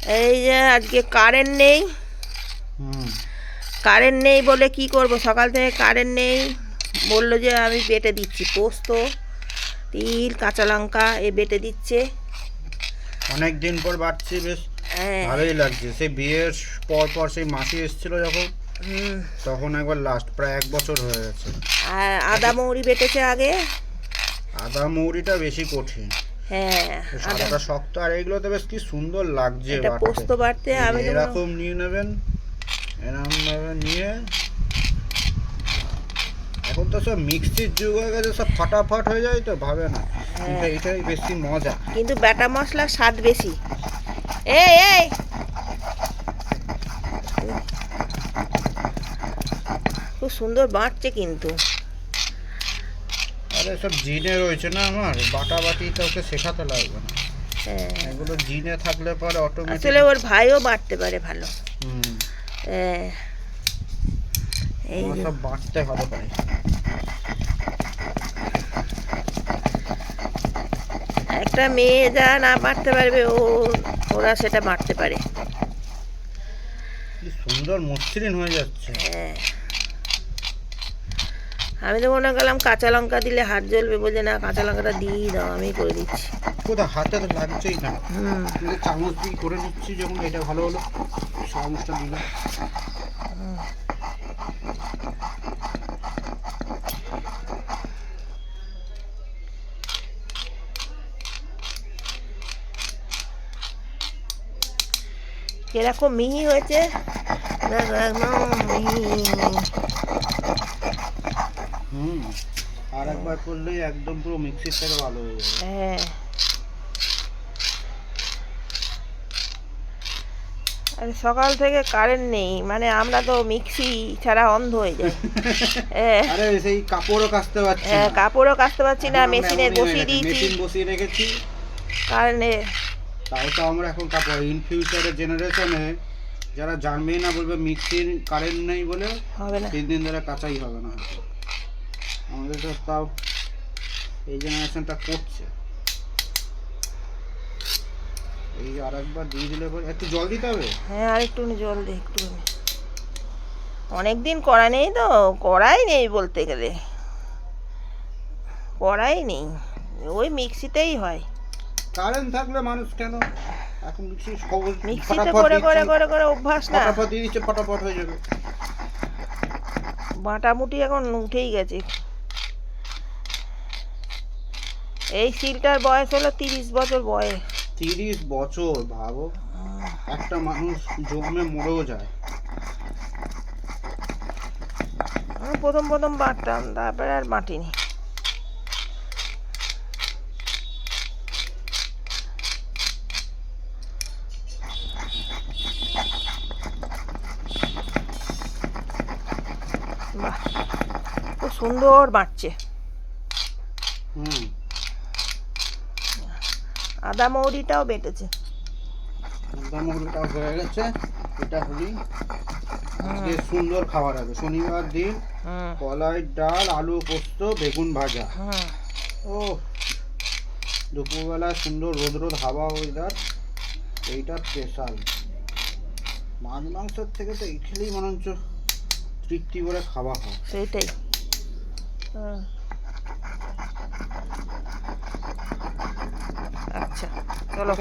এই যে আজকে কারেন্ট নেই, কারেন্ট নেই বলে কি করব, সকাল থেকে কারেন্ট নেই। বললো যে আমি বেটে দিচ্ছি, পোস্ত তিল কাঁচা লঙ্কা বেটে দিচ্ছে। অনেক দিন পর বাড়ছি, বেশ ভালোই লাগছে। সেই বিয়ের পর সেই মাসি এসেছিল যখন, তখন একবার লাস্ট প্রায় 1 বছর হয়ে গেছে। আর আদা মৌরি বেটেছে আগে। আদা মৌরিটা বেশি কঠিন, হ্যাঁ আদাটা শক্ত। আর এগুলো তো বেশ কি সুন্দর লাগছে এটা পোস্ত বাটতে। আমি এরকম নিয়ে নেবেন, এরকম ভাবে নিয়ে। এখন তো সব মিক্সির যুগ হয়ে গেছে, সব ফাটাফাট হয়ে যায়, তো ভাবে না। কিন্তু এটাই বেশি মজা, কিন্তু বাটা মশলার স্বাদ বেশি। এই এই খুব সুন্দর বাটছে কিন্তু। আরে সব জিনে রয়েছে না, আমার বাটা বাটি কাউকে শেখাতে লাগবে না। এগুলো জিনে থাকলে পরে অটোমেটিক। আসলে ওর ভাইও বাটতে পারে ভালো। এই সব বাটতে ভালো পারে। একটা মেয়ে যা না বাটতে পারবে, ওরা সেটা বাটতে পারে। কি সুন্দর মসৃণ হয়ে যাচ্ছে। আমি তো মনে করলাম কাঁচা লঙ্কা দিলে হাত জ্বলবে, বলছে না কাঁচা লঙ্কাটা দিয়ে দাও, আমি করে দিচ্ছি। কোথাও হাতে তো লাগছেই না, চামচ দিয়ে করে নিচ্ছি। যখন এটা ভালো হলো, চামচটা দিলাম। কিরকম মিহি হয়েছে, একদম মিহি। আর একবার করলেই একদম পুরো মিক্সির থেকে ভালো হয়ে যাবে। আর সকাল থেকে কারেন্ট নেই, মানে আমরা তো মিক্সি ছাড়া অন্ধ হয়ে যাই। আরে সেই কাপড়ও কাচতে পারছি না, কাপড়ও কাচতে পারছি না, মেশিনে বসিয়ে দিয়েছি, মেশিন বসিয়ে রেখেছি কারেন্টে। তাও তো আমরা এখন কাপড়, ইন ফিউচারের জেনারেশনে যারা জানবেই না, বলবে মিক্সির কারেন্ট নেই বলে হবে না, 3 দিন ধরে কাচাই হবে না। আমাদের তো তাও এই জেনারেশনটা করছে। এই আর একবার দিয়ে দিলে পরে একটু জল দিতে হবে। হ্যাঁ আর একটুখানি জল দে, একটুখানি। অনেকদিন করা নেই তো, করাই নেই বলতে গেলে, করাই নেই, ওই মিক্সিতেই হয়। কারেন্ট থাকলে মানুষ কেন এখন মিক্সিতে করে করে করে করে অভ্যাস না, ফটাফট দিয়ে দিচ্ছে, ফটাফট হয়ে যাবে। বাটামুটি এখন উঠেই গেছে। এই সিলটার বয়স হলো 30 বছর বয়স। 30 বছর, ভাবো। একটা মানুষ জমে মরেও যায়। আমি প্রথম প্রথম বাটতাম, তারপরে আর বাটিনি। বাহ, খুব সুন্দর বাটছে। আদা মৌরিটাও বেটেছে। আদা মৌরিটাও হয়ে গেছে। এটা হলি আজকে সুন্দর খাবার হবে। শনিবার দিন কলাই ডাল, আলু পোস্ত, বেগুন ভাজা। ও দুপুরবেলা সুন্দর রোদ রোদ হাওয়া ওয়েদার, এইটা স্পেশাল। মাছ মাংসের থেকে তো এই খেলেই মনে হচ্ছে তৃপ্তি করে খাওয়া হয়। সেইটাই। আচ্ছা চলো।